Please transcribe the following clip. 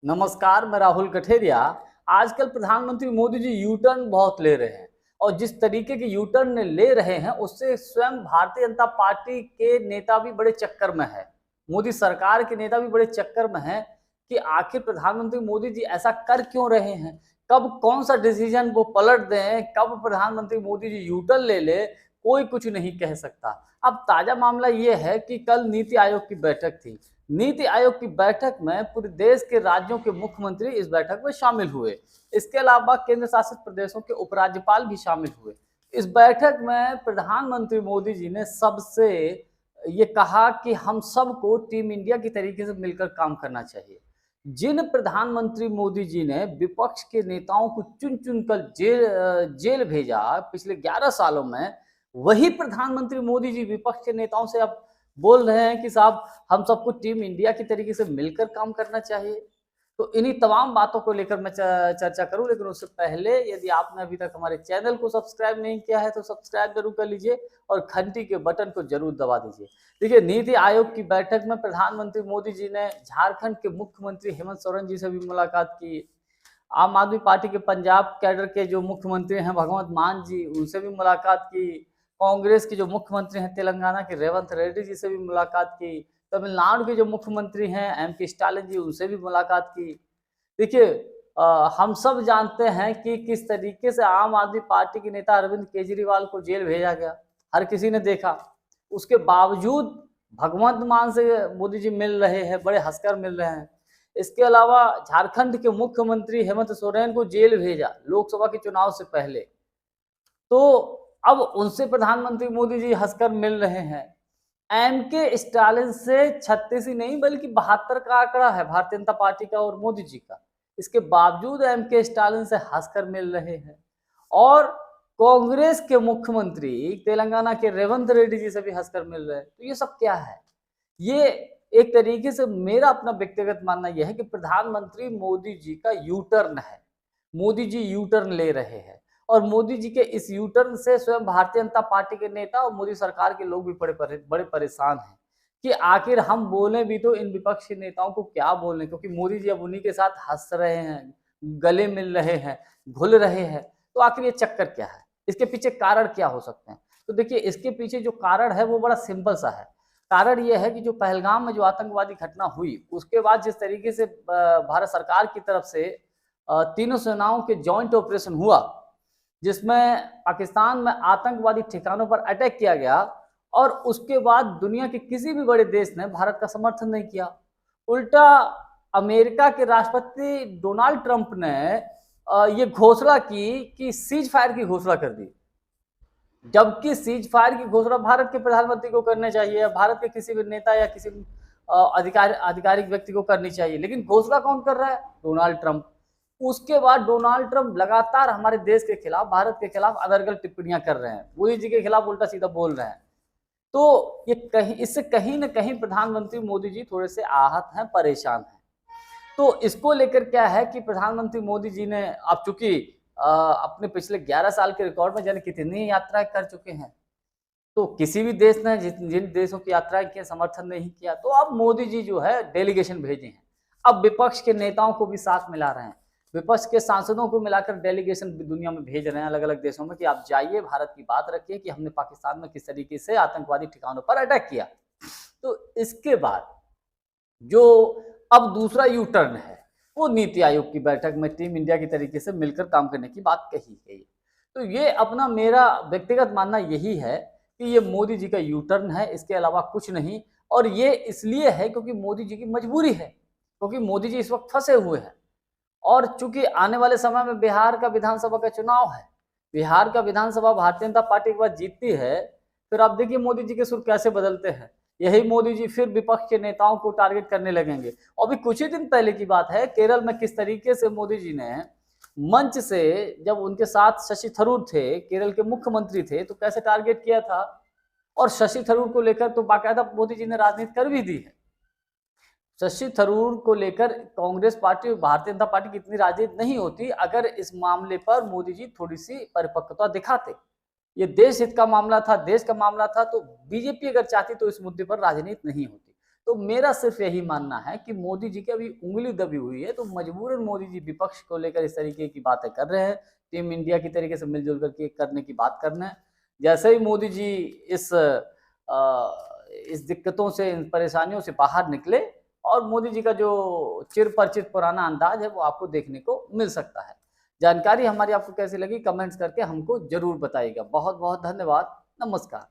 नमस्कार, मैं राहुल कठेरिया। आजकल प्रधानमंत्री मोदी जी यू टर्न बहुत ले रहे हैं और जिस तरीके के यू टर्न ले रहे हैं उससे स्वयं भारतीय जनता पार्टी के नेता भी बड़े चक्कर में है। मोदी सरकार के नेता भी बड़े चक्कर में हैं कि आखिर प्रधानमंत्री मोदी जी ऐसा कर क्यों रहे हैं, कब कौन सा डिसीजन वो पलट दें, कब प्रधानमंत्री मोदी जी यू टर्न ले कोई कुछ नहीं कह सकता। अब ताजा मामला ये है कि कल नीति आयोग की बैठक थी। नीति आयोग की बैठक में पूरे देश के राज्यों के मुख्यमंत्री इस बैठक में शामिल हुए। इसके अलावा केंद्र शासित प्रदेशों के उपराज्यपाल भी शामिल हुए। इस बैठक में प्रधानमंत्री मोदी जी ने सबसे ये कहा कि हम सबको टीम इंडिया की तरीके से मिलकर काम करना चाहिए। जिन प्रधानमंत्री मोदी जी ने विपक्ष के नेताओं को चुन चुन कर जेल भेजा पिछले 11 सालों में, वही प्रधानमंत्री मोदी जी विपक्ष के नेताओं से अब बोल रहे हैं कि साहब हम सबको टीम इंडिया की तरीके से मिलकर काम करना चाहिए। तो इन्हीं तमाम बातों को लेकर मैं चर्चा करूं, लेकिन उससे पहले यदि आपने अभी तक हमारे चैनल को सब्सक्राइब नहीं किया है तो सब्सक्राइब जरूर कर लीजिए और घंटी के बटन को जरूर दबा दीजिए। देखिए, नीति आयोग की बैठक में प्रधानमंत्री मोदी जी ने झारखंड के मुख्यमंत्री हेमंत सोरेन जी से भी मुलाकात की। आम आदमी पार्टी के पंजाब कैडर के जो मुख्यमंत्री हैं भगवंत मान जी, उनसे भी मुलाकात की। कांग्रेस के जो मुख्यमंत्री हैं तेलंगाना के रेवंत रेड्डी जी से भी मुलाकात की। तमिलनाडु के जो मुख्यमंत्री हैं एमके स्टालिन जी, उनसे भी मुलाकात की। देखिए, हम सब जानते हैं कि किस तरीके से आम आदमी पार्टी के नेता अरविंद केजरीवाल को जेल भेजा गया, हर किसी ने देखा। उसके बावजूद भगवंत मान से मोदी जी मिल रहे हैं, बड़े हंसकर मिल रहे हैं। इसके अलावा झारखंड के मुख्यमंत्री हेमंत सोरेन को जेल भेजा लोकसभा के चुनाव से पहले, तो अब उनसे प्रधानमंत्री मोदी जी हंसकर मिल रहे हैं। एमके स्टालिन से 36 ही नहीं बल्कि 72 का आंकड़ा है भारतीय जनता पार्टी का और मोदी जी का। इसके बावजूद एमके स्टालिन से हंसकर मिल रहे हैं। और कांग्रेस के मुख्यमंत्री तेलंगाना के रेवंत रेड्डी जी से भी हंसकर मिल रहे हैं। तो ये सब क्या है? ये एक तरीके से मेरा अपना व्यक्तिगत मानना यह है कि प्रधानमंत्री मोदी जी का यू टर्न है। मोदी जी यू टर्न ले रहे हैं और मोदी जी के इस यू टर्न से स्वयं भारतीय जनता पार्टी के नेता और मोदी सरकार के लोग भी बड़े परेशान हैं कि आखिर हम बोले भी तो इन विपक्ष के नेताओं को क्या बोलें, क्योंकि मोदी जी अब उन्हीं के साथ हंस रहे हैं, गले मिल रहे हैं, घुल रहे हैं। तो आखिर ये चक्कर क्या है, इसके पीछे कारण क्या हो सकते हैं? तो देखिए, इसके पीछे जो कारण है वो बड़ा सिंपल सा है। कारण ये है कि जो पहलगाम में जो आतंकवादी घटना हुई उसके बाद जिस तरीके से भारत सरकार की तरफ से तीनों सेनाओं के जॉइंट ऑपरेशन हुआ, जिसमें पाकिस्तान में आतंकवादी ठिकानों पर अटैक किया गया और उसके बाद दुनिया के किसी भी बड़े देश ने भारत का समर्थन नहीं किया। उल्टा अमेरिका के राष्ट्रपति डोनाल्ड ट्रंप ने ये घोषणा की कि सीज फायर की घोषणा कर दी, जबकि सीज फायर की घोषणा भारत के प्रधानमंत्री को करनी चाहिए, भारत के किसी भी नेता या किसी आधिकारिक व्यक्ति को करनी चाहिए, लेकिन घोषणा कौन कर रहा है? Donald Trump. उसके बाद डोनाल्ड ट्रंप लगातार हमारे देश के खिलाफ, भारत के खिलाफ अनर्गल टिप्पणियां कर रहे हैं, मोदी जी के खिलाफ उल्टा सीधा बोल रहे हैं। तो ये इससे कहीं ना कहीं प्रधानमंत्री मोदी जी थोड़े से आहत हैं, परेशान हैं। तो इसको लेकर क्या है कि प्रधानमंत्री मोदी जी ने अब चूंकि अपने पिछले 11 साल के रिकॉर्ड में जाने कितनी यात्राएं कर चुके हैं, तो किसी भी देश ने जिन देशों की यात्राएं की समर्थन नहीं किया, तो अब मोदी जी जो है डेलीगेशन भेजे हैं। अब विपक्ष के नेताओं को भी साथ मिला रहे हैं, विपक्ष के सांसदों को मिलाकर डेलीगेशन दुनिया में भेज रहे हैं अलग अलग देशों में कि आप जाइए, भारत की बात रखिए कि हमने पाकिस्तान में किस तरीके से आतंकवादी ठिकानों पर अटैक किया। तो इसके बाद जो अब दूसरा यू टर्न है वो नीति आयोग की बैठक में टीम इंडिया की तरीके से मिलकर काम करने की बात कही गई। तो ये अपना मेरा व्यक्तिगत मानना यही है कि ये मोदी जी का यू टर्न है, इसके अलावा कुछ नहीं। और ये इसलिए है क्योंकि मोदी जी की मजबूरी है, क्योंकि मोदी जी इस वक्त फंसे हुए हैं। और चूंकि आने वाले समय में बिहार का विधानसभा का चुनाव है, बिहार का विधानसभा भारतीय जनता पार्टी के बाद जीतती है, फिर आप देखिए मोदी जी के सुर कैसे बदलते हैं। यही मोदी जी फिर विपक्ष के नेताओं को टारगेट करने लगेंगे। अभी कुछ ही दिन पहले की बात है, केरल में किस तरीके से मोदी जी ने मंच से, जब उनके साथ शशि थरूर थे, केरल के मुख्यमंत्री थे, तो कैसे टारगेट किया था। और शशि थरूर को लेकर तो बाकायदा मोदी जी ने राजनीति कर भी दी है। शशि थरूर को लेकर कांग्रेस पार्टी और भारतीय जनता पार्टी की इतनी राजनीति नहीं होती अगर इस मामले पर मोदी जी थोड़ी सी परिपक्वता दिखाते। ये देश हित का मामला था, देश का मामला था, तो बीजेपी अगर चाहती तो इस मुद्दे पर राजनीति नहीं होती। तो मेरा सिर्फ यही मानना है कि मोदी जी की अभी उंगली दबी हुई है, तो मजबूरन मोदी जी विपक्ष को लेकर इस तरीके की बातें कर रहे हैं। टीम इंडिया की तरीके से मिलजुल करके करने की बात कर रहे हैं। जैसे ही मोदी जी इस दिक्कतों से, इन परेशानियों से बाहर निकले और मोदी जी का जो चिरपरिचित पुराना अंदाज है वो आपको देखने को मिल सकता है। जानकारी हमारी आपको कैसी लगी कमेंट्स करके हमको जरूर बताइएगा। बहुत बहुत धन्यवाद। नमस्कार।